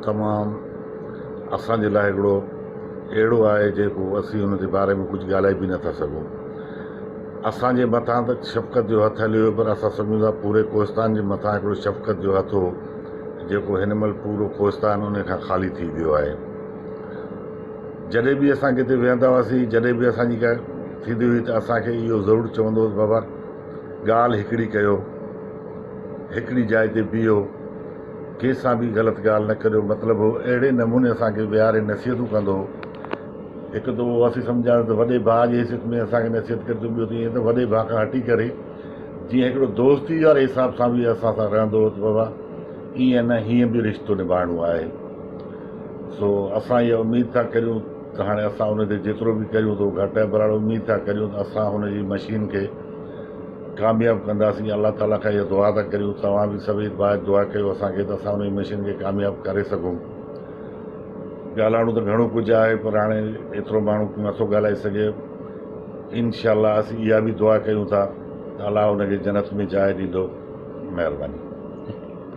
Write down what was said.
तमामु असांजे लाइ हिकिड़ो अहिड़ो आहे जेको असीं हुन जे बारे में कुझु ॻाल्हाए बि नथा सघूं। असांजे मथां त शफ़क़त जो हथु हलियो, पर असां सम्झूं था पूरे कोहिस्तान जे मथां हिकिड़ो शफ़क़त जो हथु हो, जेको हिन महिल पूरो कोहिस्तान उन खां ख़ाली थी वियो आहे। जॾहिं बि असां किथे वेहंदा हुआसीं, जॾहिं बि असांजी का थींदी हुई त असांखे इहो ज़रूरु चवंदो हुओ, बाबा ॻाल्हि हिकिड़ी कयो, हिकिड़ी जाइ ते बीहो, कंहिंसां बि ग़लति ॻाल्हि न करियो। मतिलबु हो अहिड़े नमूने असांखे विहारे नसीहतूं कंदो हो। हिकु त उहो असीं सम्झां त वॾे भाउ जी हैसियत में असांखे नसीहत करे थो, ॿियो त ईअं त वॾे भाउ खां हटी करे जीअं हिकिड़ो दोस्ती वारे हिसाब सां बि असां सां रहंदो हो त बाबा ईअं न, हीअं बि रिश्तो निभाइणो आहे। सो असां इहा उमेद था करियूं त हाणे असां उन ते जेतिरो बि करियूं थो घटि आहे, पर उमेद था करियूं त असां हुनजी मशीन खे कामयाबु कंदासीं। अलाह ताला खां इहा दुआ था करियूं, तव्हां बि सभई दुआ कयो असांखे त असां हुन मशीन खे कामयाबु करे सघूं। ॻाल्हाइणो त घणो कुझु आहे, पर हाणे एतिरो माण्हू नथो ॻाल्हाए सघे। इंशाअल्लाह असीं इहा बि दुआ कयूं था त अलाह हुनखे जन्नत में जाइ ॾींदो। महिरबानी।